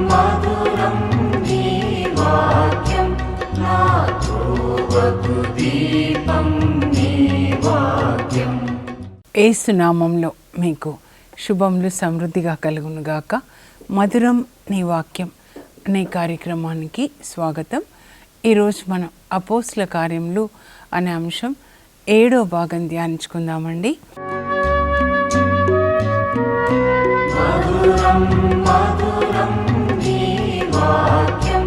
మధురం నీ వాక్యం నా త్రోవకు దీపం నీ వాక్యం. యేసు నామంలో మీకు శుభములు సమృద్ధిగా కలుగునుగాక. మధురం నీ వాక్యం అనే కార్యక్రమానికి స్వాగతం. ఈరోజు మనం అపోస్తుల కార్యములు అనే అంశం 7వ భాగం ధ్యానించుకుందామండి. మధురం మధురం నీ వాక్యం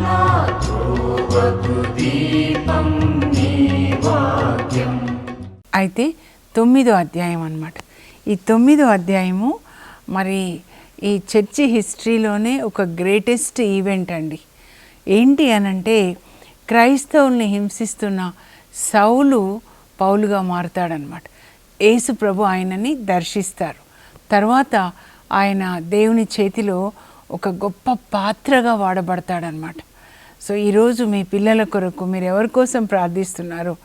నా త్రోవకు దీపం నీ వాక్యం. అయితే 9వ అధ్యాయం అన్నమాట. ఈ 9వ అధ్యాయము మరి ఈ చర్చి హిస్టరీలోనే ఒక గ్రేటెస్ట్ ఈవెంట్ అండి. ఏంటి అనంటే క్రైస్తవుల్ని హింసిస్తున్న సౌలు పౌలుగా మారుతాడనమాట. యేసు ప్రభు ఆయనని దర్శిస్తారు. తర్వాత ఆయన దేవుని చేతిలో ఒక గొప్ప పాత్రగా వాడబడతాడనమాట. సో ఈరోజు మీ పిల్లల కొరకు మీరు ఎవరి కోసం ప్రార్థిస్తున్నారో,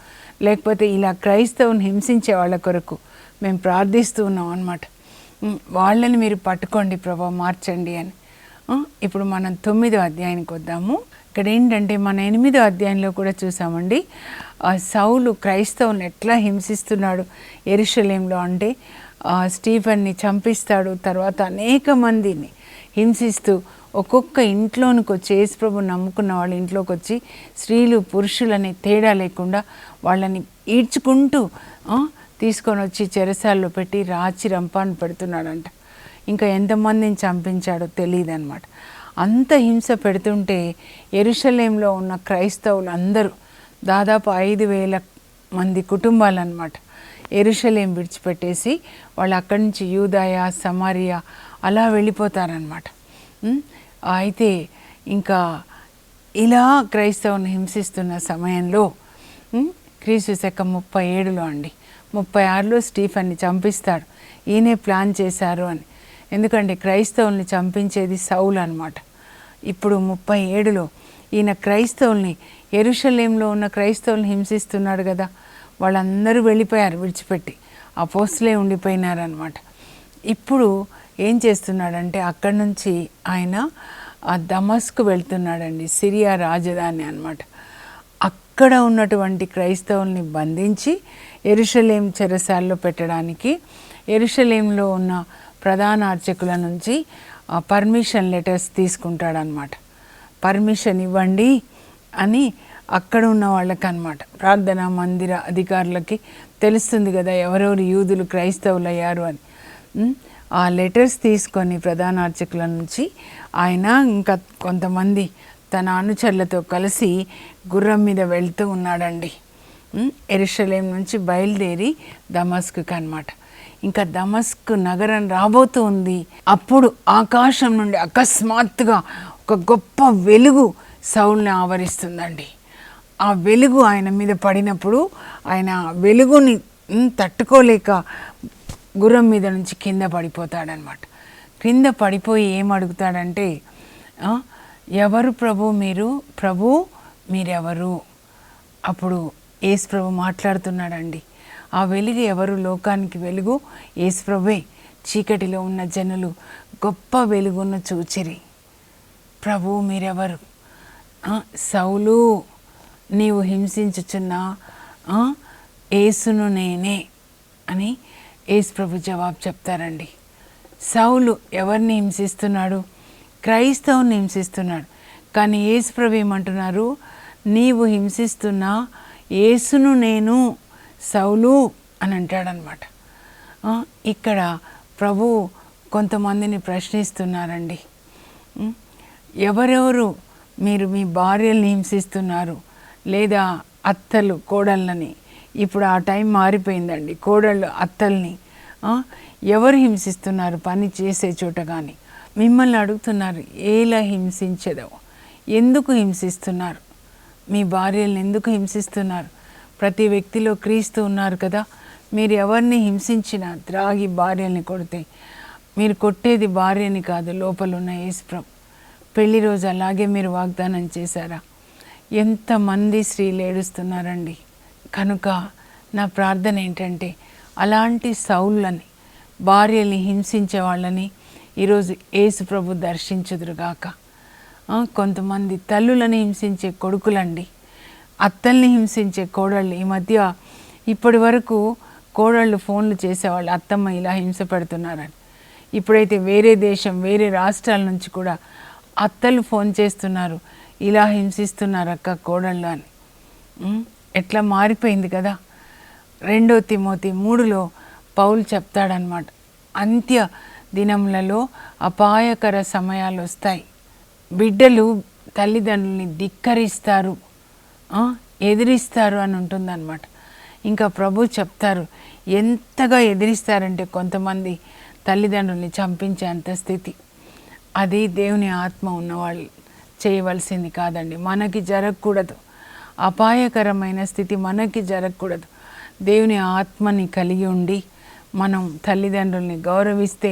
లేకపోతే ఇలా క్రైస్తవుని హింసించే వాళ్ళ కొరకు మేము ప్రార్థిస్తూ ఉన్నాం అనమాట. వాళ్ళని మీరు పట్టుకోండి ప్రభా, మార్చండి అని. ఇప్పుడు మనం 9వ అధ్యాయానికి వద్దాము. ఇక్కడ ఏంటంటే మన 8వ అధ్యాయంలో కూడా చూసామండి, సౌలు క్రైస్తవుని ఎట్లా హింసిస్తున్నాడు యెరూషలేంలో. అంటే స్టీఫెన్ని చంపిస్తాడు, తర్వాత అనేక మందిని హింసిస్తూ ఒక్కొక్క ఇంట్లోనికి వచ్చి, యేసుప్రభు నమ్ముకున్న వాళ్ళ ఇంట్లోకి వచ్చి స్త్రీలు పురుషులని తేడా లేకుండా వాళ్ళని ఈడ్చుకుంటూ తీసుకొని వచ్చి చెరసాల్లో పెట్టి రాచి రంపాన్ని పెడుతున్నాడంట. ఇంకా ఎంతమందిని చంపించాడో తెలియదు అనమాట. అంత హింస పెడుతుంటే యెరూషలేంలో ఉన్న క్రైస్తవులు అందరూ దాదాపు 5,000 మంది కుటుంబాలు అనమాట యెరూషలేం విడిచిపెట్టేసి వాళ్ళు అక్కడి నుంచి యూదయ, సమరియా అలా వెళ్ళిపోతారనమాట. అయితే ఇంకా ఇలా క్రైస్తవుని హింసిస్తున్న సమయంలో క్రీస్తు శకం 37లో అండి, 36లో స్టీఫెన్ని చంపిస్తాడు. ఈయనే ప్లాన్ చేశారు అని. ఎందుకంటే క్రైస్తవుల్ని చంపించేది సౌలు అనమాట. ఇప్పుడు 37లో ఈయన క్రైస్తవుల్ని, యెరూషలేంలో ఉన్న క్రైస్తవుల్ని హింసిస్తున్నాడు కదా, వాళ్ళందరూ వెళ్ళిపోయారు విడిచిపెట్టి, అపోస్తలే ఉండిపోయినారనమాట. ఇప్పుడు ఏం చేస్తున్నాడంటే అక్కడి నుంచి ఆయన దమస్కు వెళ్తున్నాడండి, సిరియా రాజధాని అనమాట. అక్కడ ఉన్నటువంటి క్రైస్తవుల్ని బంధించి యెరూషలేం చెరసాల్లో పెట్టడానికి యెరూషలేంలో ఉన్న ప్రధాన అర్చకుల నుంచి పర్మిషన్ లెటర్స్ తీసుకుంటాడనమాట. పర్మిషన్ ఇవ్వండి అని అక్కడ ఉన్న వాళ్ళకి అనమాట, ప్రార్థనా మందిర అధికారులకి తెలుస్తుంది కదా ఎవరెవరు యూదులు క్రైస్తవులు అయ్యారు అని. ఆ లెటర్స్ తీసుకొని ప్రధాన అర్చకుల నుంచి ఆయన ఇంకా కొంతమంది తన అనుచరులతో కలిసి గుర్రం మీద వెళ్తూ ఉన్నాడండి. యెరూషలేం నుంచి బయలుదేరి దమస్కుకి అనమాట. ఇంకా దమస్క్ నగరం రాబోతూ ఉంది. అప్పుడు ఆకాశం నుండి అకస్మాత్తుగా ఒక గొప్ప వెలుగు సౌల్ని ఆవరిస్తుందండి. ఆ వెలుగు ఆయన మీద పడినప్పుడు ఆయన వెలుగుని తట్టుకోలేక గుర్రం మీద నుంచి కింద పడిపోతాడనమాట. కింద పడిపోయి ఏం అడుగుతాడంటే, ఎవరు ప్రభు మీరు, ప్రభు మీరెవరు? అప్పుడు యేసు ప్రభు మాట్లాడుతున్నాడండి. ఆ వెలుగు ఎవరు? లోకానికి వెలుగు యేసు ప్రభువే. చీకటిలో ఉన్న జనులు గొప్ప వెలుగును చూచిరి. ప్రభు మీరెవరు? సౌలు, నీవు హింసించుచున్న యేసును నేనే అని యేసు ప్రభు జవాబు చెప్తారండి. సౌలు ఎవరిని హింసిస్తున్నాడు? క్రైస్తవుని హింసిస్తున్నాడు. కానీ యేసు ప్రభు ఏమంటున్నారు? నీవు హింసిస్తున్న యేసును నేను సౌలు అని అంటాడనమాట. ఇక్కడ ప్రభు కొంతమందిని ప్రశ్నిస్తున్నారండి. ఎవరెవరు మీరు మీ భార్యల్ని హింసిస్తున్నారు, లేదా అత్తలు కోడళ్ళని? ఇప్పుడు ఆ టైం మారిపోయిందండి. కోడళ్ళు అత్తల్ని ఎవరు హింసిస్తున్నారు పని చేసే చోట? కానీ మిమ్మల్ని అడుగుతున్నారు, ఎలా హింసించదవు? ఎందుకు హింసిస్తున్నారు? మీ భార్యల్ని ఎందుకు హింసిస్తున్నారు? ప్రతి వ్యక్తిలో క్రీస్తు ఉన్నారు కదా. మీరు ఎవరిని హింసించినా, త్రాగి భార్యల్ని కొడితే, మీరు కొట్టేది భార్యని కాదు, లోపల ఉన్న యేసు ప్రభు. పెళ్లి రోజు అలాగే మీరు వాగ్దానం చేశారా? ఎంతమంది స్త్రీలు ఏడుస్తున్నారండి. కనుక నా ప్రార్థన ఏంటంటే అలాంటి సౌళ్ళని, భార్యల్ని హింసించే వాళ్ళని, ఈరోజు యేసు ప్రభు దర్శించుదురుగాక. కొంతమంది తల్లులను హింసించే కొడుకులండి, అత్తల్ని హింసించే కోడళ్ళు. ఈ మధ్య ఇప్పటి వరకు కోడళ్ళు ఫోన్లు చేసేవాళ్ళు, అత్తమ్మ ఇలా హింస పెడుతున్నారని. ఇప్పుడైతే వేరే దేశం, వేరే రాష్ట్రాల నుంచి కూడా అత్తలు ఫోన్ చేస్తున్నారు, ఇలా హింసిస్తున్నారు అక్క కోడళ్ళు అని. ఎట్లా మారిపోయింది కదా. 2 తిమోతి 3లో పౌలు చెప్తాడనమాట, అంత్య దినములలో అపాయకర సమయాలు వస్తాయి, బిడ్డలు తల్లిదండ్రుల్ని ధిక్కరిస్తారు, ఎదిరిస్తారు అని ఉంటుందన్నమాట. ఇంకా ప్రభు చెప్తారు ఎంతగా ఎదిరిస్తారంటే కొంతమంది తల్లిదండ్రుల్ని చంపించే అంత స్థితి. అది దేవుని ఆత్మ ఉన్నవాళ్ళు చేయవలసింది కాదండి, మనకి జరగకూడదు. అపాయకరమైన స్థితి మనకి జరగకూడదు. దేవుని ఆత్మని కలిగి ఉండి మనం తల్లిదండ్రుల్ని గౌరవిస్తే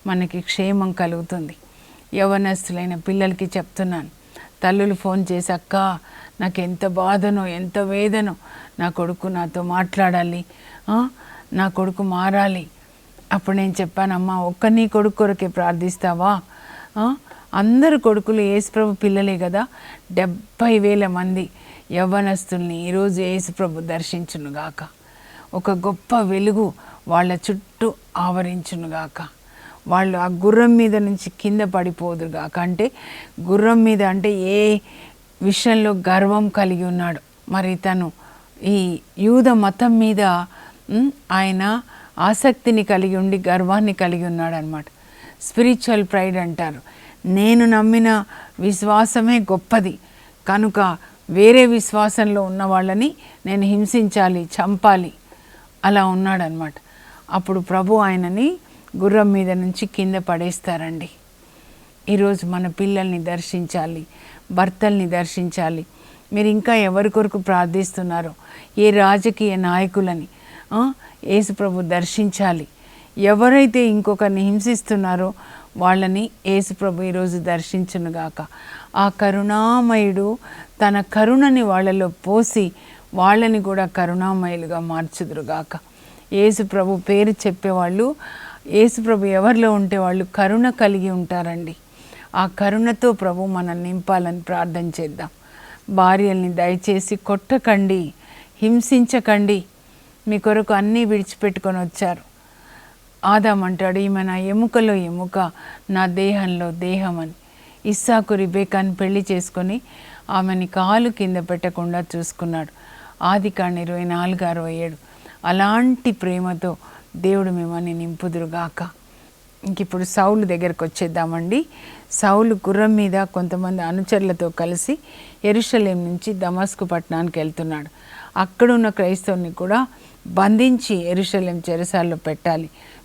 మనకి క్షేమం కలుగుతుంది. యవనస్తులైన పిల్లలకి చెప్తున్నాను, తల్లులు ఫోన్ చేసి అక్క నాకు ఎంత బాధనో ఎంత వేదనో, నా కొడుకు నాతో మాట్లాడాలి, నా కొడుకు మారాలి. అప్పుడు నేను చెప్పానమ్మా, ఒక్క నీ కొడుకు కొరకే ప్రార్థిస్తావా? అందరు కొడుకులు యేసుప్రభు పిల్లలే కదా. 70,000 మంది యవ్వనస్తుల్ని ఈరోజు యేసుప్రభు దర్శించునుగాక. ఒక గొప్ప వెలుగు వాళ్ళ చుట్టూ ఆవరించునుగాక. వాళ్ళు ఆ గుర్రం మీద నుంచి కింద పడిపోదురుగాక. అంటే గుర్రం మీద అంటే ఏ విషయంలో గర్వం కలిగి ఉన్నాడు. మరి తను ఈ యూద మతం మీద ఆయన ఆసక్తిని కలిగి ఉండి గర్వాన్ని కలిగి ఉన్నాడు అనమాట. స్పిరిచువల్ ప్రైడ్ అంటారు. నేను నమ్మిన విశ్వాసమే గొప్పది కనుక వేరే విశ్వాసంలో ఉన్న వాళ్ళని నేను హింసించాలి, చంపాలి, అలా ఉన్నాడనమాట. అప్పుడు ప్రభు ఆయనని గుర్రం మీద నుంచి కింద పడేస్తారండి. ఈరోజు మన పిల్లల్ని దర్శించాలి, భర్తల్ని దర్శించాలి. మీరు ఇంకా ఎవరి కొరకు ప్రార్థిస్తున్నారో, ఏ రాజకీయ నాయకులని యేసుప్రభు దర్శించాలి. ఎవరైతే ఇంకొకరిని హింసిస్తున్నారో వాళ్ళని యేసుప్రభు ఈరోజు దర్శించునుగాక. ఆ కరుణామయుడు తన కరుణని వాళ్ళలో పోసి వాళ్ళని కూడా కరుణామయులుగా మార్చుదురుగాక. యేసుప్రభు పేరు చెప్పేవాళ్ళు, యేసుప్రభు ఎవరిలో ఉంటే వాళ్ళు కరుణ కలిగి ఉంటారండి. ఆ కరుణతో ప్రభు మనల్ని నింపాలని ప్రార్థన చేద్దాం. భార్యల్ని దయచేసి కొట్టకండి, హింసించకండి. మీ కొరకు అన్నీ విడిచిపెట్టుకొని వచ్చారు. ఆదాం అంటాడు, ఈమె నా ఎముకలో ఎముక, నా దేహంలో దేహం అని. ఇస్సాకు రిబేకాని పెళ్లి చేసుకొని ఆమెని కాలు కింద పెట్టకుండా చూసుకున్నాడు. ఆదికాండం 24:67. అలాంటి ప్రేమతో దేవుడు మిమ్మల్ని నింపుదురుగాక. ఇంకిప్పుడు సౌలు దగ్గరకు వచ్చేద్దామండి. సౌలు గుర్రం మీద కొంతమంది అనుచరులతో కలిసి యెరూషలేం నుంచి దమస్కు పట్టణానికి వెళ్తున్నాడు. అక్కడున్న క్రైస్తవుని కూడా బంధించి యెరూషలేం చెరసాల్లో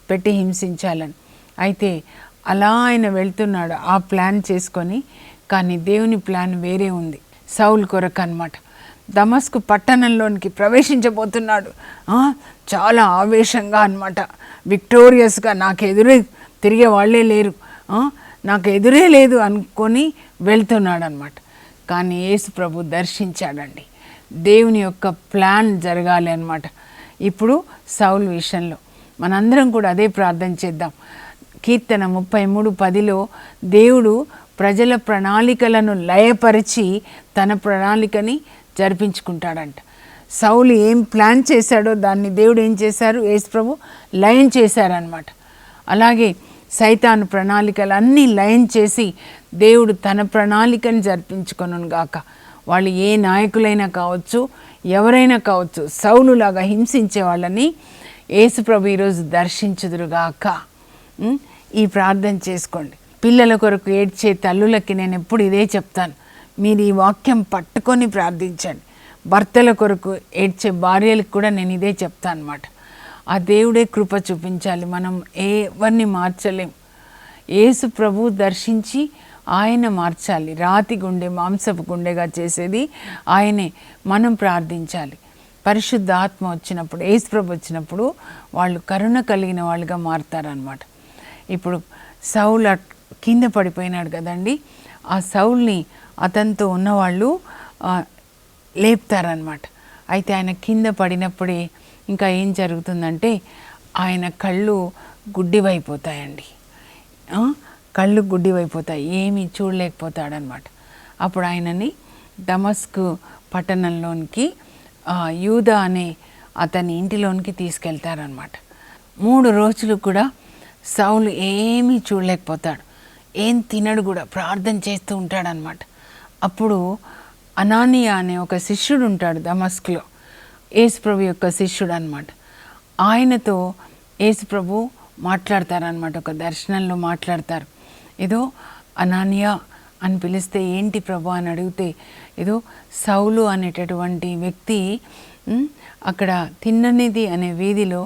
పెట్టి హింసించాలని. అయితే అలా ఆయన వెళ్తున్నాడు ఆ ప్లాన్ చేసుకొని. కానీ దేవుని ప్లాన్ వేరే ఉంది సౌలు కొరకు అన్నమాట. దమస్కు పట్టణంలోనికి ప్రవేశించబోతున్నాడు. చాలా ఆవేశంగా అన్నమాట, విక్టోరియస్గా, నాకు ఎదురే తిరిగే వాళ్ళే లేరు, నాకు ఎదురే లేదు అనుకొని వెళ్తున్నాడు అనమాట. కానీ యేసు ప్రభు దర్శించాడండి. దేవుని యొక్క ప్లాన్ జరగాలి అన్నమాట. ఇప్పుడు సౌలు విషయంలో మనందరం కూడా అదే ప్రార్థన చేద్దాం. కీర్తన 33:10లో దేవుడు ప్రజల ప్రణాళికలను లయపరిచి తన ప్రణాళికని జరిపించుకుంటాడంట. సౌలు ఏం ప్లాన్ చేశాడో దాన్ని దేవుడు ఏం చేశారు, యేసు ప్రభు లయం చేశారనమాట. అలాగే సైతాను ప్రణాళికలన్నీ లయం చేసి దేవుడు తన ప్రణాళికని జరిపించుకొనును గాక. వాళ్ళు ఏ నాయకులైనా కావచ్చు, ఎవరైనా కావచ్చు, సౌలులాగా హింసించే వాళ్ళని యేసు ప్రభు ఈరోజు దర్శించుదురుగాక. ఈ ప్రార్థన చేసుకోండి. పిల్లల కొరకు ఏడ్చే తల్లులకి నేను ఎప్పుడు ఇదే చెప్తాను, మీరు ఈ వాక్యం పట్టుకొని ప్రార్థించండి. భర్తల కొరకు ఏడ్చే భార్యలకు కూడా నేను ఇదే చెప్తాను అన్నమాట. ఆ దేవుడే కృప చూపించాలి, మనం ఎవరిని మార్చలేం. యేసు ప్రభు దర్శించి ఆయన మార్చాలి. రాతి గుండె మాంసపు గుండెగా చేసేది ఆయనే. మనం ప్రార్థించాలి. పరిశుద్ధ ఆత్మ వచ్చినప్పుడు, యేసు ప్రభు వచ్చినప్పుడు వాళ్ళు కరుణ కలిగిన వాళ్ళుగా మారుతారనమాట. ఇప్పుడు సౌలు కింద పడిపోయినాడు కదండి, ఆ సౌల్ని అతనితో ఉన్నవాళ్ళు లేపుతారనమాట. అయితే ఆయన కింద పడినప్పుడే ఇంకా ఏం జరుగుతుందంటే ఆయన కళ్ళు గుడ్డివైపోతాయండి. కళ్ళు గుడ్డివైపోతాయి, ఏమీ చూడలేకపోతాడనమాట. అప్పుడు ఆయనని దమస్కు పట్టణంలోనికి యూదా అనే అతని ఇంటిలోనికి తీసుకెళ్తారనమాట. 3 రోజులు కూడా సౌలు ఏమీ చూడలేకపోతాడు, ఏం తినడు కూడా, ప్రార్థన చేస్తూ ఉంటాడనమాట. అప్పుడు అనానియా అనే ఒక శిష్యుడు ఉంటాడు దమస్కులో, యేసుప్రభు యొక్క శిష్యుడు అనమాట. ఆయనతో యేసుప్రభు మాట్లాడతారనమాట, ఒక దర్శనంలో మాట్లాడతారు. ఏదో అనానియా అని పిలిస్తే ఏంటి ప్రభు అని అడిగితే, ఏదో సౌలు అనేటటువంటి వ్యక్తి అక్కడ తిన్ననిది అనే వీధిలో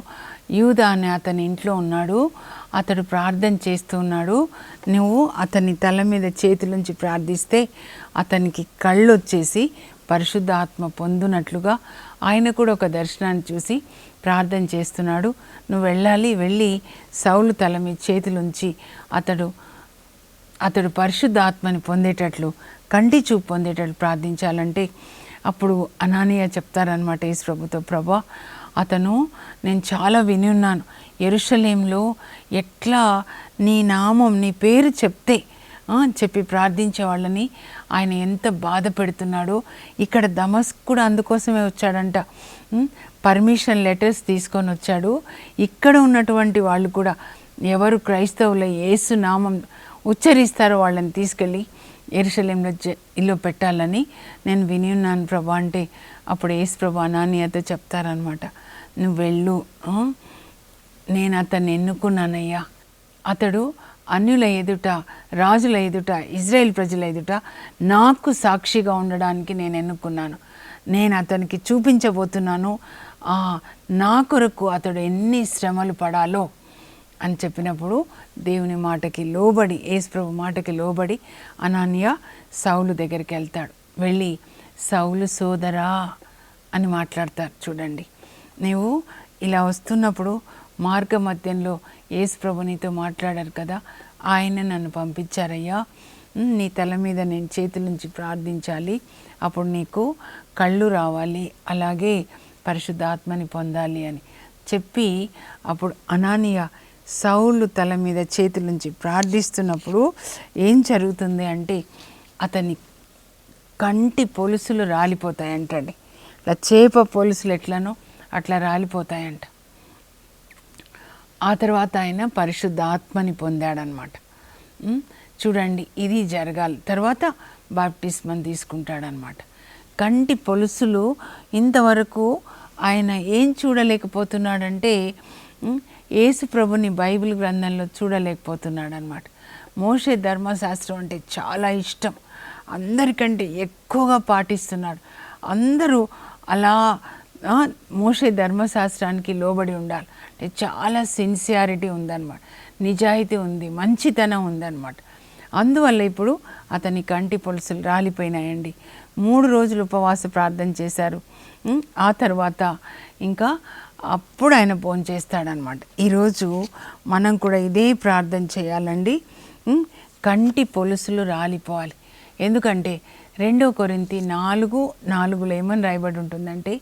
యూదా అనే అతని ఇంట్లో ఉన్నాడు, అతడు ప్రార్థన చేస్తూ ఉన్నాడు, నువ్వు అతని తల మీద చేతులుంచి ప్రార్థిస్తే అతనికి కళ్ళు వచ్చేసి పరిశుద్ధ ఆత్మ పొందునట్లుగా ఆయన కూడా ఒక దర్శనాన్ని చూసి ప్రార్థన చేస్తున్నాడు, నువ్వు వెళ్ళాలి, వెళ్ళి సౌలు తల మీద చేతులుంచి అతడు పరిశుద్ధ ఆత్మని పొందేటట్లు, కంటి చూపు పొందేటట్లు ప్రార్థించాలంటే అప్పుడు అనానియా చెప్తారనమాట యేసు ప్రభుతో, ప్రభా అతను నేను చాలా విని ఉన్నాను, యెరూషలేంలో ఎట్లా నీ నామం నీ పేరు చెప్తే చెప్పి ప్రార్థించే వాళ్ళని ఆయన ఎంత బాధ పెడుతున్నాడో. ఇక్కడ దమస్కు కూడా అందుకోసమే వచ్చాడంట, పర్మిషన్ లెటర్స్ తీసుకొని వచ్చాడు. ఇక్కడ ఉన్నటువంటి వాళ్ళు కూడా ఎవరు క్రైస్తవుల యేసు నామం ఉచ్చరిస్తారో వాళ్ళని తీసుకెళ్ళి యెరూషలేంలో ఇల్లు పెట్టాలని నేను విని ఉన్నాను ప్రభా అంటే, అప్పుడు యేసు ప్రభు అనానియాతో చెప్తారనమాట, నువ్వు వెళ్ళు, నేను అతన్ని ఎన్నుకున్నానయ్యా, అతడు అన్యుల ఎదుట, రాజుల ఎదుట, ఇజ్రాయేల్ ప్రజల ఎదుట నాకు సాక్షిగా ఉండడానికి నేను ఎన్నుకున్నాను, నేను అతనికి చూపించబోతున్నాను నా కొరకు అతడు ఎన్ని శ్రమలు పడాలో అని చెప్పినప్పుడు దేవుని మాటకి లోబడి, యేసుప్రభు మాటకి లోబడి అనానియా సౌలు దగ్గరికి వెళ్తాడు. వెళ్ళి సౌలు సోదరా అని మాట్లాడతారు. చూడండి, నీవు ఇలా వస్తున్నప్పుడు మార్గ మధ్యంలో యేసుప్రభు నీతో మాట్లాడారు కదా, ఆయన నన్ను పంపించారయ్యా, నీ తల మీద నేను చేతుల నుంచి ప్రార్థించాలి, అప్పుడు నీకు కళ్ళు రావాలి, అలాగే పరిశుద్ధాత్మని పొందాలి అని చెప్పి, అప్పుడు అనానియా సౌలు తల మీద చేతుల నుంచి ప్రార్థిస్తున్నప్పుడు ఏం జరుగుతుంది అంటే అతని కంటి పొలుసులు రాలిపోతాయంటండి. ఇలా చేప పొలుసులు ఎట్లనో అట్లా రాలిపోతాయంట. ఆ తర్వాత ఆయన పరిశుద్ధ ఆత్మని పొందాడనమాట. చూడండి, ఇది జరగాలి. తర్వాత బాప్టిస్మం తీసుకుంటాడనమాట. కంటి పొలుసులు ఇంతవరకు ఆయన ఏం చూడలేకపోతున్నాడంటే యేసు ప్రభుని బైబిల్ గ్రంథంలో చూడలేకపోతున్నాడు అనమాట. మోషే ధర్మశాస్త్రం అంటే చాలా ఇష్టం, అందరికంటే ఎక్కువగా పాటిస్తున్నాడు. అందరూ అలా మోషే ధర్మశాస్త్రానికి లోబడి ఉండాలి అంటే చాలా సిన్సియారిటీ ఉందన్నమాట, నిజాయితీ ఉంది, మంచితనం ఉందన్నమాట. అందువల్ల ఇప్పుడు అతని కంటి పొలుసులు రాలిపోయినాయండి. 3 రోజులు ఉపవాస ప్రార్థన చేశారు. ఆ తర్వాత ఇంకా అప్పుడు ఆయన భోంచేస్తాడనమాట. ఈరోజు మనం కూడా ఇదే ప్రార్థన చేయాలండి. కంటి పొలుసులు రాలిపోవాలి. ఎందుకంటే 2 కొరింథీ 4:4 ఏమని రాయబడి ఉంటుందంటే,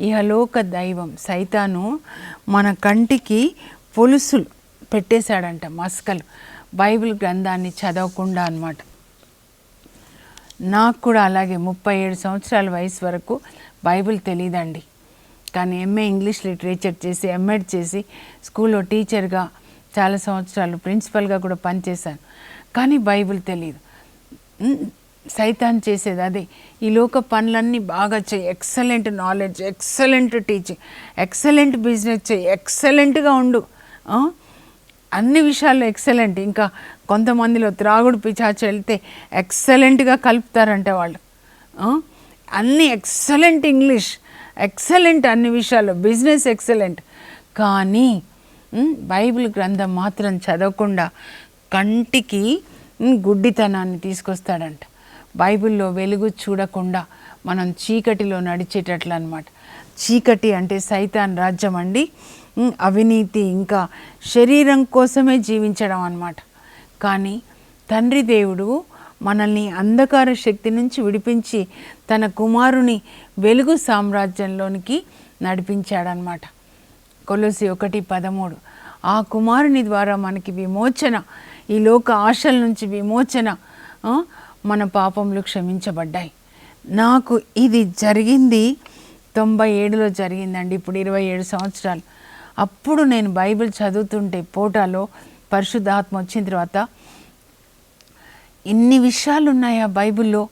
ఇహలోక దైవం సైతాను మన కంటికి పొలుసులు పెట్టేశాడంట, మస్కలు, బైబిల్ గ్రంథాన్ని చదవకుండా అనమాట. నాకు కూడా అలాగే 37 సంవత్సరాల వయసు వరకు బైబిల్ తెలియదండి. కానీ ఎంఏ ఇంగ్లీష్ లిటరేచర్ చేసి, ఎంఎడ్ చేసి, స్కూల్లో టీచర్గా చాలా సంవత్సరాలు, ప్రిన్సిపల్గా కూడా పనిచేశాను. కానీ బైబిల్ తెలియదు. సైతాన్ చేసేది అదే, ఈ లోక పనులన్నీ బాగా చేయి, excellent knowledge, excellent teaching, excellent business చేయి, ఎక్సలెంట్గా ఉండు, అన్ని విషయాల్లో ఎక్సలెంట్. ఇంకా కొంతమందిలో త్రాగుడు పిచాచు వెళ్తే ఎక్సలెంట్గా కలుపుతారంట వాళ్ళు. అన్ని ఎక్సలెంట్ ఇంగ్లీష్, ఎక్సలెంట్ అన్ని విషయాల్లో, బిజినెస్ ఎక్సలెంట్. కానీ బైబిల్ గ్రంథం మాత్రం చదవకుండా కంటికి గుడ్డితనాన్ని తీసుకొస్తాడంట. బైబిల్లో వెలుగు చూడకుండా మనం చీకటిలో నడిచేటట్లు అనమాట. చీకటి అంటే సైతాన్ రాజ్యం అండి, అవినీతి, ఇంకా శరీరం కోసమే జీవించడం అన్నమాట. కానీ తండ్రి దేవుడు మనల్ని అంధకార శక్తి నుంచి విడిపించి తన కుమారుని వెలుగు సామ్రాజ్యంలోనికి నడిపించాడనమాట. కొలొస్సీ 1:13. ఆ కుమారుని ద్వారా మనకి విమోచన, ఈ లోక ఆశల నుంచి విమోచన, మన పాపములు క్షమించబడ్డాయి. నాకు ఇది జరిగింది 97లో జరిగిందండి. ఇప్పుడు 27 సంవత్సరాలు. అప్పుడు నేను బైబిల్ చదువుతుంటే పోటాలో పరిశుద్ధాత్మ వచ్చిన తర్వాత ఇన్ని విషయాలు ఉన్నాయా బైబిల్లో,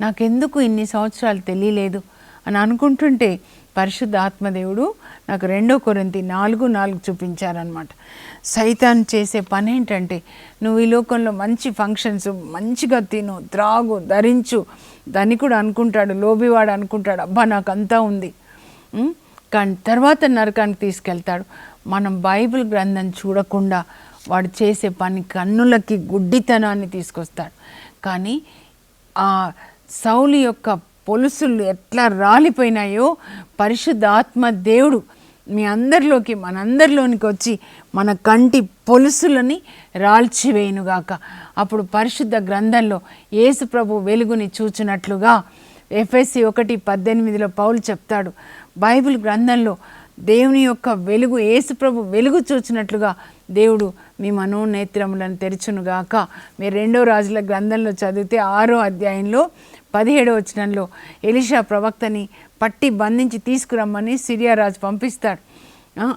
నాకెందుకు ఇన్ని సంవత్సరాలు తెలియలేదు అని అనుకుంటుంటే పరిశుద్ధ ఆత్మదేవుడు నాకు 2 కొరింథీ 4:4 చూపించారనమాట. సైతాన్ చేసే పని ఏంటంటే, నువ్వు ఈ లోకంలో మంచి ఫంక్షన్స్, మంచిగా తిను, త్రాగు, ధరించు, దాన్ని కూడా అనుకుంటాడు, లోబివాడు అనుకుంటాడు, అబ్బా నాకు అంతా ఉంది, కానీ తర్వాత నరకానికి తీసుకెళ్తాడు. మనం బైబిల్ గ్రంథం చూడకుండా వాడు చేసే పని కన్నులకి గుడ్డితనాన్ని తీసుకొస్తాడు. కానీ ఆ సౌలు యొక్క పొలుసులు ఎట్లా రాలిపోయినాయో పరిశుద్ధ ఆత్మ దేవుడు మీ అందరిలోకి, మనందరిలోనికి వచ్చి మన కంటి పొలుసులని రాల్చివేయునుగాక. అప్పుడు పరిశుద్ధ గ్రంథంలో యేసు ప్రభు వెలుగుని చూచినట్లుగా ఎఫెసీ 1:18లో పౌలు చెప్తాడు, బైబిల్ గ్రంథంలో దేవుని యొక్క వెలుగు, యేసు ప్రభు వెలుగు చూచినట్లుగా దేవుడు మీ మనోనేత్రములను తెరచునుగాక. మీరు 2 రాజుల గ్రంథంలో చదివితే 6వ అధ్యాయంలో 17వ వచనంలో ఎలీషా ప్రవక్తని పట్టి బంధించి తీసుకురమ్మని సిరియా రాజు పంపిస్తాడు.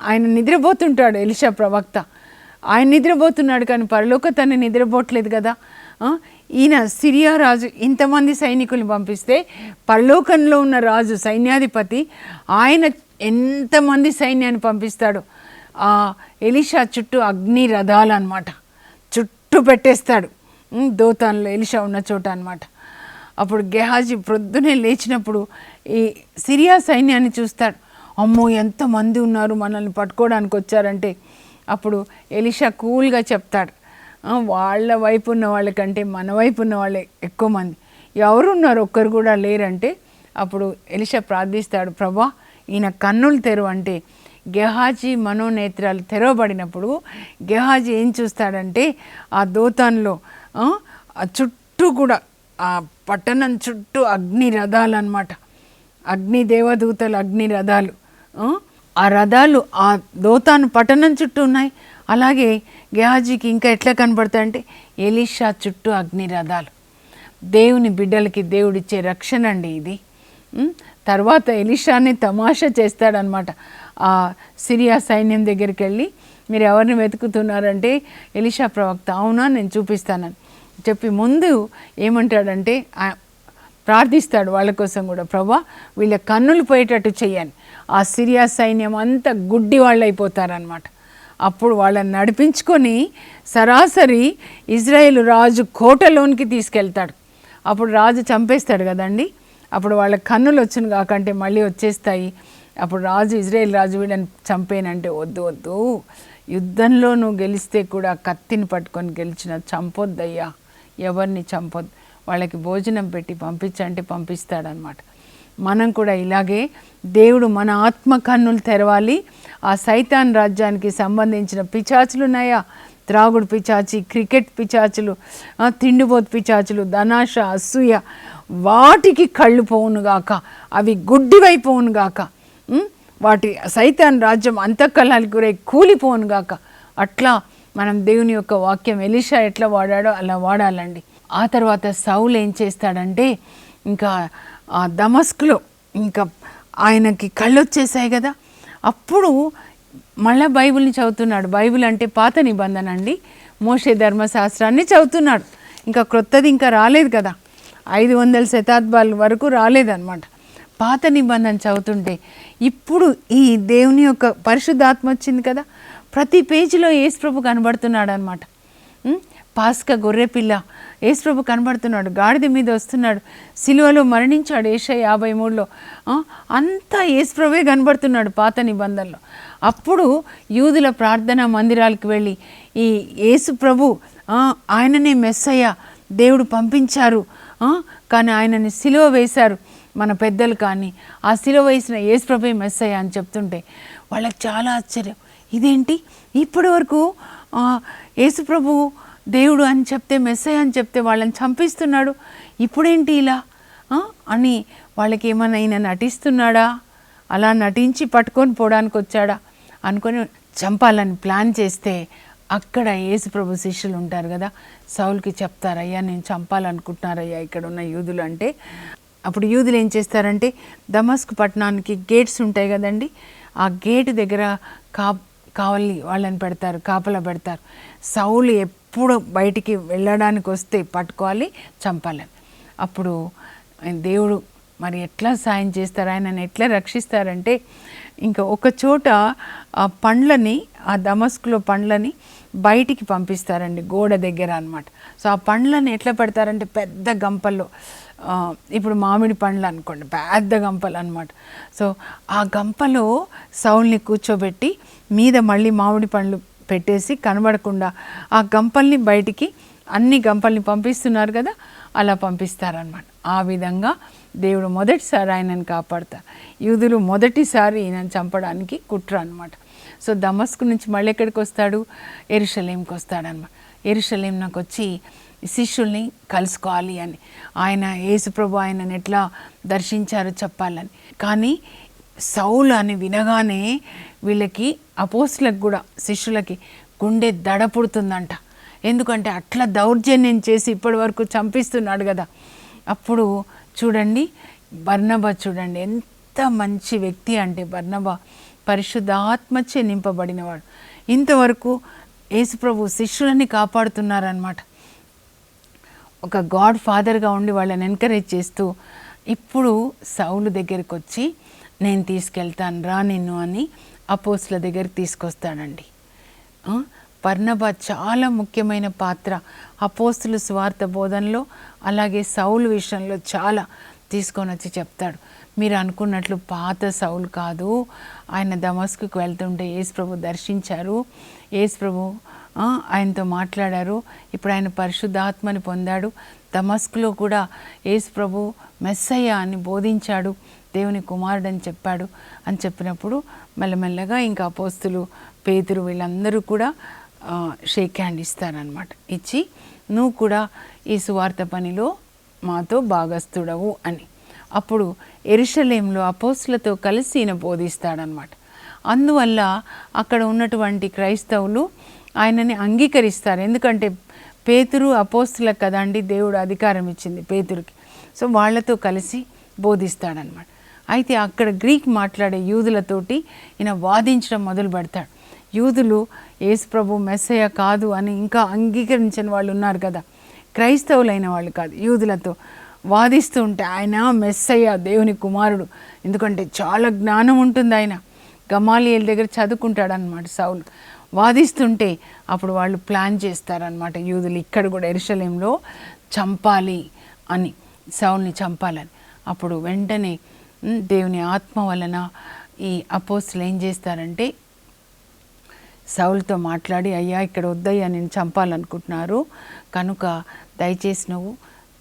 ఆయన నిద్రపోతుంటాడు ఎలీషా ప్రవక్త. ఆయన నిద్రపోతున్నాడు కానీ పరలోక తండ్రి నిద్రపోవట్లేదు కదా. ఈయన సిరియా రాజు ఇంతమంది సైనికుల్ని పంపిస్తే పరలోకంలో ఉన్న రాజు సైన్యాధిపతి ఆయన ఎంతమంది సైన్యాన్ని పంపిస్తాడు. ఎలీషా చుట్టూ అగ్ని రథాలు అనమాట, చుట్టూ పెట్టేస్తాడు దోతాన్లో ఎలీషా ఉన్న చోట అనమాట. అప్పుడు గెహాజీ ప్రొద్దునే లేచినప్పుడు ఈ సిరియా సైన్యాన్ని చూస్తాడు. అమ్మో ఎంతమంది ఉన్నారు, మనల్ని పట్టుకోవడానికి వచ్చారంటే అప్పుడు ఎలీషా కూల్గా చెప్తాడు, వాళ్ళ వైపు ఉన్న వాళ్ళకంటే మన వైపు ఉన్న వాళ్ళే ఎక్కువ మంది, ఎవరున్నారు ఒక్కరు కూడా లేరంటే అప్పుడు ఎలీషా ప్రార్థిస్తాడు, ప్రభా ఈయన కన్నులు తెరువు అంటే గెహాజీ మనోనేత్రాలు తెరవబడినప్పుడు గెహాజీ ఏం చూస్తాడంటే ఆ దోతాన్లో ఆ చుట్టూ కూడా ఆ పట్టణం చుట్టూ అగ్ని రథాలు అన్నమాట, అగ్ని దేవదూతలు అగ్ని రథాలు, ఆ రథాలు ఆ దోతాను పట్టణం చుట్టూ ఉన్నాయి. అలాగే గెహాజీకి ఇంకా ఎట్లా కనబడతాయంటే ఎలీషా చుట్టూ అగ్ని రథాలు. దేవుని బిడ్డలకి దేవుడిచ్చే రక్షణ అండి ఇది. తర్వాత ఎలీషాని తమాషా చేస్తాడనమాట. ఆ సిరియా సైన్యం దగ్గరికి వెళ్ళి మీరు ఎవరిని వెతుకుతున్నారంటే ఎలీషా ప్రవక్త, అవునా నేను చూపిస్తానని చెప్పి ముందు ఏమంటాడంటే ప్రార్థిస్తాడు వాళ్ళ కోసం కూడా, ప్రభా వీళ్ళ కన్నులు పోయేటట్టు చెయ్యని. ఆ సిరియా సైన్యం అంతా గుడ్డి వాళ్ళు అయిపోతారనమాట. అప్పుడు వాళ్ళని నడిపించుకొని సరాసరి ఇజ్రాయేల్ రాజు కోటలోనికి తీసుకెళ్తాడు. అప్పుడు రాజు చంపేస్తాడు కదండి, అప్పుడు వాళ్ళ కన్నులు వచ్చిన కాకంటే మళ్ళీ వచ్చేస్తాయి. అప్పుడు రాజు ఇజ్రాయేల్ రాజు వీళ్ళని చంపేనంటే వద్దు వద్దు, యుద్ధంలో నువ్వు గెలిస్తే కూడా కత్తిని పట్టుకొని గెలిచిన చంపొద్దయ్యా, ఎవరిని చంపొద్దు, వాళ్ళకి భోజనం పెట్టి పంపించంటే పంపిస్తాడనమాట. మనం కూడా ఇలాగే దేవుడు మన ఆత్మ కన్నులు తెరవాలి. ఆ సైతాన్ రాజ్యానికి సంబంధించిన పిచాచులు ఉన్నాయా, త్రాగుడు పిచాచి, క్రికెట్ పిచాచులు, తిండిపోతు పిచాచులు, ధనాశ, అసూయ, వాటికి కళ్ళు పోవునుగాక, అవి గుడ్డివైపోవునుగాక, వాటి సైతాన్ రాజ్యం అంతఃకలహానికి గురై కూలిపోవునుగాక. అట్లా మనం దేవుని యొక్క వాక్యం ఎలీషా ఎట్లా వాడాడో అలా వాడాలండి. ఆ తర్వాత సౌలు ఏం చేస్తాడంటే ఇంకా దమస్కులో ఇంకా ఆయనకి కళ్ళు వచ్చేసాయి కదా, అప్పుడు మళ్ళీ బైబిల్ని చదువుతున్నాడు. బైబిల్ అంటే పాత నిబంధన అండి, మోషే ధర్మశాస్త్రాన్ని చదువుతున్నాడు. ఇంకా క్రొత్తది ఇంకా రాలేదు కదా, 500 శతాబ్దాల వరకు రాలేదన్నమాట. పాత నిబంధన చదువుతుంటే ఇప్పుడు ఈ దేవుని యొక్క పరిశుద్ధాత్మ వచ్చింది కదా, ప్రతి పేజీలో యేసుప్రభు కనబడుతున్నాడు అనమాట. పాస్కా గొర్రెపిల్ల యేసుప్రభు కనబడుతున్నాడు, గాడిద మీద వస్తున్నాడు, సిలువలో మరణించాడు యెషయా 53లో, అంతా యేసుప్రభువే కనబడుతున్నాడు పాత నిబంధనలో. అప్పుడు యూదుల ప్రార్థనా మందిరాలకు వెళ్ళి ఈ యేసుప్రభు ఆయననే మెస్సయ్య దేవుడు పంపించారు, కానీ ఆయనని సిలువ వేశారు మన పెద్దలు, కానీ ఆ సిలువ వేసిన యేసుప్రభువే మెస్సయ్య అని చెప్తుంటే వాళ్ళకి చాలా ఆశ్చర్యం. ఇదేంటి ఇప్పటి వరకు యేసుప్రభు దేవుడు అని చెప్తే, మెస్సయ్య అని చెప్తే వాళ్ళని చంపిస్తున్నాడు, ఇప్పుడేంటి ఇలా అని వాళ్ళకి ఏమైనా ఈయన నటిస్తున్నాడా, అలా నటించి పట్టుకొని పోవడానికి వచ్చాడా అనుకొని చంపాలని ప్లాన్ చేస్తే అక్కడ యేసుప్రభు శిష్యులు ఉంటారు కదా, సౌలుకి చెప్తారు, అయ్యా నేను చంపాలనుకుంటున్నారయ్యా ఇక్కడ ఉన్న యూదులు అంటే. అప్పుడు యూదులు ఏం చేస్తారంటే దమస్కు పట్టణానికి గేట్స్ ఉంటాయి కదండి, ఆ గేటు దగ్గర కావలి వాళ్ళని పెడతారు, కాపలా పెడతారు. సౌలు ఎప్పుడు బయటికి వెళ్ళడానికి వస్తే పట్టుకోవాలి, చంపాలని. అప్పుడు దేవుడు మరి ఎట్లా సాయం చేస్తారు, ఆయనను ఎట్లా రక్షిస్తారంటే ఇంకా ఒక చోట ఆ పండ్లని, ఆ దమస్కులో పండ్లని బయటికి పంపిస్తారండి, గోడ దగ్గర అన్నమాట. సో ఆ పండ్లని ఎట్లా పెడతారంటే పెద్ద గంపల్లో, ఇప్పుడు మామిడి పండ్లు అనుకోండి, పెద్ద గంపలు అనమాట. సో ఆ గంపలో సౌల్ని కూర్చోబెట్టి మీద మళ్ళీ మామిడి పండ్లు పెట్టేసి కనబడకుండా ఆ గంపల్ని బయటికి, అన్ని గంపల్ని పంపిస్తున్నారు కదా, అలా పంపిస్తారనమాట. ఆ విధంగా దేవుడు మొదటిసారి ఆయనను కాపాడతారు. యూదులు మొదటిసారి ఈయనను చంపడానికి కుట్ర అనమాట. సో దమస్కు నుంచి మళ్ళీ ఎక్కడికి వస్తాడు, యెరూషలేంకి వస్తాడనమాట. యెరూషలేంకి వచ్చి శిష్యుల్ని కలుసుకోవాలి అని, ఆయన యేసుప్రభు ఆయనను ఎట్లా దర్శించారో చెప్పాలని. కానీ సౌలు అని వినగానే వీళ్ళకి, అపోస్తులకు కూడా, శిష్యులకి గుండె దడ పుడుతుందంట. ఎందుకంటే అట్లా దౌర్జన్యం చేసి ఇప్పటి వరకు చంపిస్తున్నాడు కదా. అప్పుడు చూడండి బర్నబా, చూడండి ఎంత మంచి వ్యక్తి అంటే బర్నబా పరిశుద్ధాత్మచే నింపబడినవాడు. ఇంతవరకు యేసుప్రభు శిష్యులని కాపాడుతున్నారనమాట. ఒక గాడ్ ఫాదర్గా ఉండి వాళ్ళని ఎంకరేజ్ చేస్తూ ఇప్పుడు సౌలు దగ్గరికి వచ్చి నేను తీసుకెళ్తాను రా నిన్ను అని అపోస్తుల దగ్గరికి తీసుకొస్తాడండి. బర్నబా చాలా ముఖ్యమైన పాత్ర అపోస్తుల సువార్త బోధనలో, అలాగే సౌలు విషయంలో చాలా తీసుకొని వచ్చి చెప్తాడు. మీరు అనుకున్నట్లు పాత సౌలు కాదు, ఆయన దమస్కుకు వెళ్తుంటే యేసుప్రభు దర్శించారు, యేసుప్రభు ఆయనతో మాట్లాడారు, ఇప్పుడు ఆయన పరిశుద్ధాత్మని పొందాడు, దమస్కులో కూడా యేసుప్రభు మెస్సయ్య అని బోధించాడు, దేవుని కుమారుడు అని చెప్పాడు అని చెప్పినప్పుడు మెల్లమెల్లగా ఇంకా అపోస్తులు, పేతురు వీళ్ళందరూ కూడా షేక్ హ్యాండ్ ఇస్తారనమాట. ఇచ్చి నువ్వు కూడా ఈ సువార్త పనిలో మాతో భాగస్థుడవు అని. అప్పుడు యెరూషలేంలో అపోస్తులతో కలిసి ఈయన బోధిస్తాడనమాట. అందువల్ల అక్కడ ఉన్నటువంటి క్రైస్తవులు ఆయనని అంగీకరిస్తారు. ఎందుకంటే పేతురు అపోస్తులకు కదండి దేవుడు అధికారం ఇచ్చింది పేతురుకి. సో వాళ్ళతో కలిసి బోధిస్తాడనమాట. అయితే అక్కడ గ్రీక్ మాట్లాడే యూదులతోటి ఈయన వాదించడం మొదలు పెడతాడు. యూదులు యేసుప్రభు మెస్సయ్య కాదు అని ఇంకా అంగీకరించిన వాళ్ళు ఉన్నారు కదా, క్రైస్తవులైన వాళ్ళు కాదు, యూదులతో వాదిస్తూ ఉంటే ఆయన మెస్సయ్య దేవుని కుమారుడు, ఎందుకంటే చాలా జ్ఞానం ఉంటుంది, ఆయన గమాలియేల్ దగ్గర చదువుకుంటాడనమాట సౌలు. వాదిస్తుంటే అప్పుడు వాళ్ళు ప్లాన్ చేస్తారనమాట యూదులు, ఇక్కడ కూడా యెరూషలేంలో చంపాలి అని, సౌల్ని చంపాలని. అప్పుడు వెంటనే దేవుని ఆత్మ వలన ఈ అపోస్తులు ఏం చేస్తారంటే సౌలుతో మాట్లాడి, అయ్యా ఇక్కడ వద్దయ్యా నేను చంపాలనుకుంటున్నారు కనుక దయచేసి నువ్వు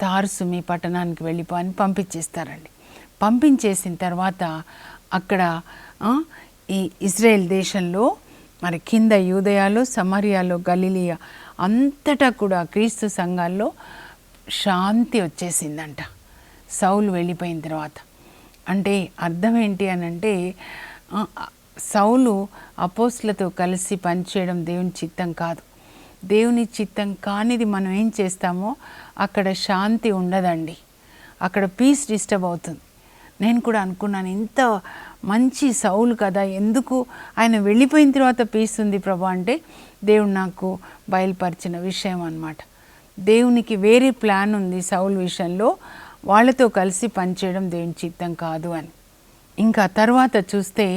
తార్సు మీ పట్టణానికి వెళ్ళిపో అని పంపించేస్తారండి. పంపించేసిన తర్వాత అక్కడ ఈ ఇజ్రాయెల్ దేశంలో మరి కింద యూదయాలో, సమరియలో, గలిలియా అంతటా కూడా క్రీస్తు సంఘాల్లో శాంతి వచ్చేసిందంట సౌలు వెళ్ళిపోయిన తర్వాత. అంటే అర్థం ఏంటి అని అంటే సౌలు అపోస్తులతో కలిసి పనిచేయడం దేవుని చిత్తం కాదు. దేవుని చిత్తం కానిది మనం ఏం చేస్తామో అక్కడ శాంతి ఉండదండి, అక్కడ పీస్ డిస్టర్బ్ అవుతుంది. నేను కూడా అనుకున్నాను, ఇంత మంచి సౌలు కదా, ఎందుకు ఆయన వెళ్ళిపోయిన తర్వాత పీస్ ఉంది ప్రభు అంటే దేవుడు నాకు బయలుపరిచిన విషయం అన్నమాట. దేవునికి వేరే ప్లాన్ ఉంది సౌలు విషయంలో, వాళ్ళతో కలిసి పనిచేయడం దేవుని చిత్తం కాదు అని. ఇంకా తర్వాత చూస్తే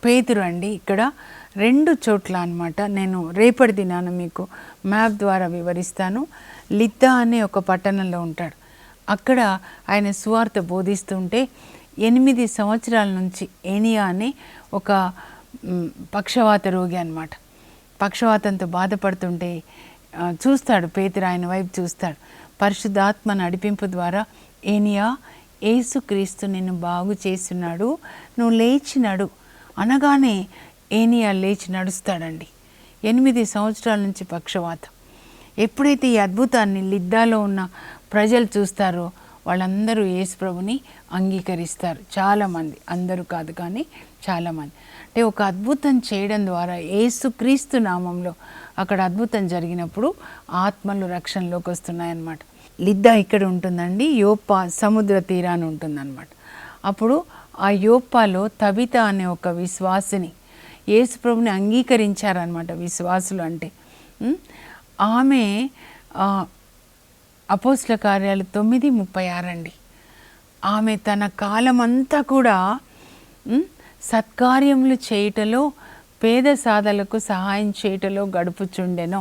పేతురు అండి ఇక్కడ 2 చోట్ల అన్నమాట. నేను రేపటి దినాన మీకు మ్యాప్ ద్వారా వివరిస్తాను. లిద్దా అనే ఒక పట్టణంలో ఉంటాడు. అక్కడ ఆయన సువార్త బోధిస్తుంటే 8 సంవత్సరాల నుంచి ఏనియా అనే ఒక పక్షవాత రోగి అన్నమాట. పక్షవాతంతో బాధపడుతుంటే చూస్తాడు పేతురు, ఆయన వైపు చూస్తాడు. పరిశుద్ధాత్మ నడిపింపు ద్వారా ఏనియా, యేసుక్రీస్తు నిన్ను బాగు చేస్తున్నాడు, నువ్వు లేచి నడు అనగానే ఏనియా లేచి నడుస్తాడండి. 8 సంవత్సరాల నుంచి పక్షవాతం. ఎప్పుడైతే ఈ అద్భుతాన్ని లిద్దాలో ఉన్న ప్రజలు చూస్తారో వాళ్ళందరూ యేసు ప్రభుని అంగీకరిస్తారు. చాలామంది, అందరూ కాదు కానీ చాలామంది. అంటే ఒక అద్భుతం చేయడం ద్వారా యేసుక్రీస్తు నామంలో అక్కడ అద్భుతం జరిగినప్పుడు ఆత్మలు రక్షణలోకి వస్తున్నాయన్నమాట. లిద్దా ఇక్కడ ఉంటుందండి, యోప్పా సముద్ర తీరాన ఉంటుందన్నమాట. అప్పుడు ఆ యోప్పాలో తబిత అనే ఒక విశ్వాసిని యేసుప్రభుని అంగీకరించారనమాట. విశ్వాసులు అంటే ఆమె అపోస్తల కార్యాలు 9:36 అండి. ఆమె తన కాలమంతా కూడా సత్కార్యములు చేయుటలో, పేద సాధలకు సహాయం చేయుటలో గడుపుచుండెను.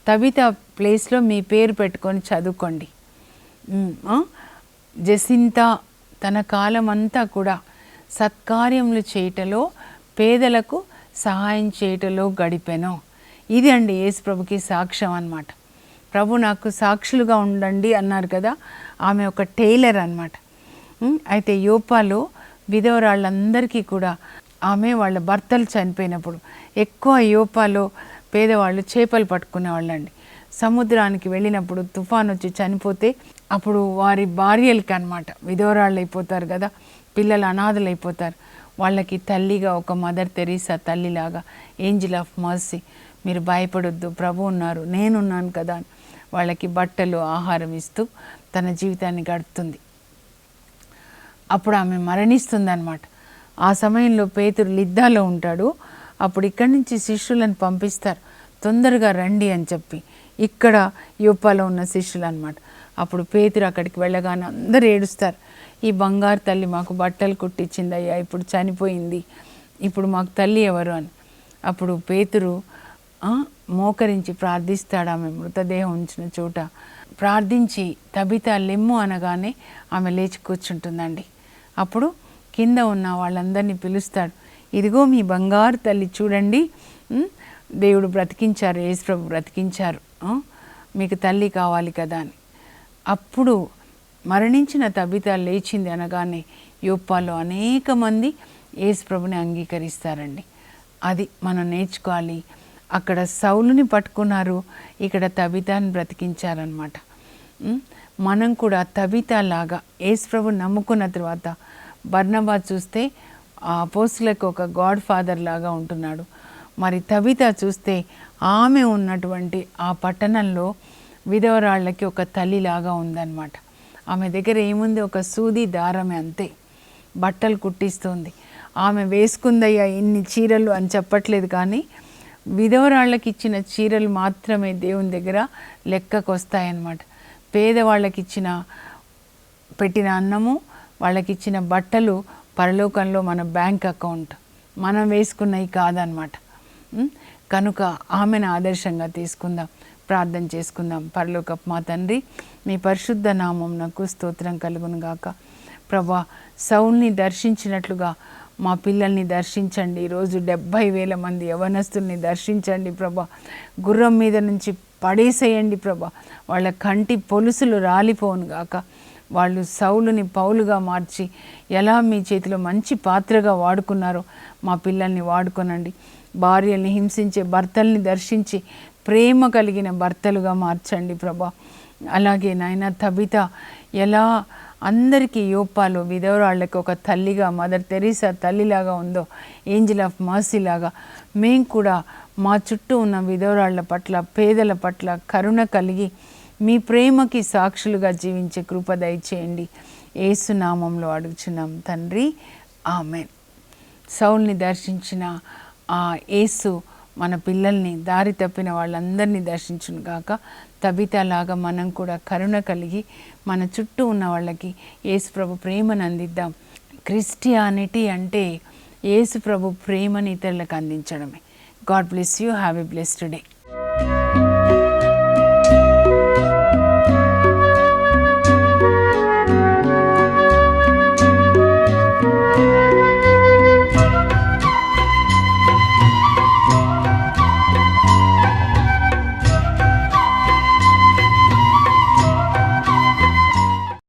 తబిత ప్లేస్లో మీ పేరు పెట్టుకొని చదువుకోండి. జసింత తన కాలమంతా కూడా సత్కార్యములు చేయుటలో, పేదలకు సహాయం చేయుటలో గడిపెను. ఇది అండి యేసు ప్రభుకి సాక్ష్యం అన్నమాట. ప్రభు నాకు సాక్షులుగా ఉండండి అన్నారు కదా. ఆమె ఒక టైలర్ అన్నమాట. అయితే యోపాలో విధవరాళ్ళందరికీ కూడా ఆమె వాళ్ళ భర్తలు చనిపోయినప్పుడు ఎక్కువ యోపాలో పేదవాళ్ళు చేపలు పట్టుకునేవాళ్ళండి. సముద్రానికి వెళ్ళినప్పుడు తుఫాన్ వచ్చి చనిపోతే అప్పుడు వారి భార్యలకి అన్నమాట, విధవరాళ్ళు అయిపోతారు కదా, పిల్లలు అనాథలు అయిపోతారు. వాళ్ళకి తల్లిగా ఒక మదర్ తెరీసా తల్లిలాగా, ఏంజిల్ ఆఫ్ మర్సీ, మీరు భయపడొద్దు, ప్రభు ఉన్నారు, నేనున్నాను కదా, వాళ్ళకి బట్టలు ఆహారం ఇస్తూ తన జీవితాన్ని గడుపుతుంది. అప్పుడు ఆమె మరణిస్తుంది అన్నమాట. ఆ సమయంలో పేతురు లిద్దాలో ఉంటాడు. అప్పుడు ఇక్కడి నుంచి శిష్యులను పంపిస్తారు, తొందరగా రండి అని చెప్పి. ఇక్కడ యోపాలో ఉన్న శిష్యులు అన్నమాట. అప్పుడు పేతురు అక్కడికి వెళ్ళగానే అందరూ ఏడుస్తారు, ఈ బంగారు తల్లి మాకు బట్టలు కుట్టించిందయ్యా, ఇప్పుడు చనిపోయింది, ఇప్పుడు మాకు తల్లి ఎవరు అని. అప్పుడు పేతురు మోకరించి ప్రార్థిస్తాడు. ఆమె మృతదేహం ఉంచిన చోట ప్రార్థించి తబిత లెమ్ము అనగానే ఆమె లేచి కూర్చుంటుందండి. అప్పుడు కింద ఉన్న వాళ్ళందరినీ పిలుస్తాడు, ఇదిగో మీ బంగారు తల్లి చూడండి, దేవుడు బ్రతికించారు, యేసుప్రభు బ్రతికించారు, మీకు తల్లి కావాలి కదా అని. అప్పుడు మరణించిన తబిత లేచింది అనగానే యోప్పాలో అనేక మంది యేసుప్రభుని అంగీకరిస్తారండి. అది మనం నేర్చుకోవాలి. అక్కడ సౌలుని పట్టుకున్నారు, ఇక్కడ తబితాని బ్రతికించారనమాట. మనం కూడా తబితాలాగా యేసుప్రభు నమ్ముకున్న తర్వాత బర్నబా చూస్తే ఆ అపోస్తులకు ఒక గాడ్ ఫాదర్ లాగా ఉంటున్నాడు. మరి తబిత చూస్తే ఆమె ఉన్నటువంటి ఆ పట్టణంలో విధవరాళ్ళకి ఒక తల్లిలాగా ఉందన్నమాట. ఆమె దగ్గర ఏముంది, ఒక సూది దారమే అంతే, బట్టలు కుట్టిస్తుంది. ఆమె వేసుకుందయ్యా ఇన్ని చీరలు అని చెప్పట్లేదు, కానీ విధవరాళ్ళకి ఇచ్చిన చీరలు మాత్రమే దేవుని దగ్గర లెక్కకు వస్తాయన్నమాట. పేదవాళ్ళకి పెట్టిన అన్నము, వాళ్ళకి ఇచ్చిన బట్టలు పరలోకంలో మన బ్యాంక్ అకౌంట్, మనం వేసుకున్నవి కాదనమాట. కనుక ఆమెను ఆదర్శంగా తీసుకుందాం, ప్రార్థన చేసుకుందాం. పరలోకపు మా తండ్రి, మీ పరిశుద్ధ నామమునకు స్తోత్రం కలుగును గాక. ప్రభా, సౌల్ని దర్శించినట్లుగా మా పిల్లల్ని దర్శించండి. ఈరోజు 70,000 మంది యవనస్తుల్ని దర్శించండి ప్రభా. గుర్రం మీద నుంచి పడేసేయండి ప్రభా. వాళ్ళ కంటి పొలుసులు రాలిపోను గాక. వాళ్ళు సౌలుని పౌలుగా మార్చి ఎలా మీ చేతిలో మంచి పాత్రగా వాడుకున్నారో మా పిల్లల్ని వాడుకొనండి. భార్యల్ని హింసించే భర్తల్ని దర్శించి ప్రేమ కలిగిన భర్తలుగా మార్చండి ప్రభా. అలాగే నాయన తబిత ఎలా అందరికీ యోపాలో విధవరాళ్ళకి ఒక తల్లిగా, మదర్ తెరీసా తల్లిలాగా ఉందో, ఏంజిల్ ఆఫ్ మర్సీ లాగా మేము కూడా మా చుట్టూ ఉన్న విధవరాళ్ళ పట్ల, పేదల పట్ల కరుణ కలిగి మీ ప్రేమకి సాక్షులుగా జీవించే కృప దయచేయండి. యేసు నామంలో అడుగుచున్నాం తండ్రి, ఆమేన్. సౌల్ని దర్శించిన ఆ యేసు మన పిల్లల్ని, దారి తప్పిన వాళ్ళందరినీ దర్శించును గాక. తబితలాగా మనం కూడా కరుణ కలిగి మన చుట్టూ ఉన్న వాళ్ళకి యేసు ప్రభు ప్రేమను అందిద్దాం. క్రిస్టియానిటీ అంటే యేసు ప్రభు ప్రేమని ఇతరులకు అందించడమే. God bless you. Have a blessed day.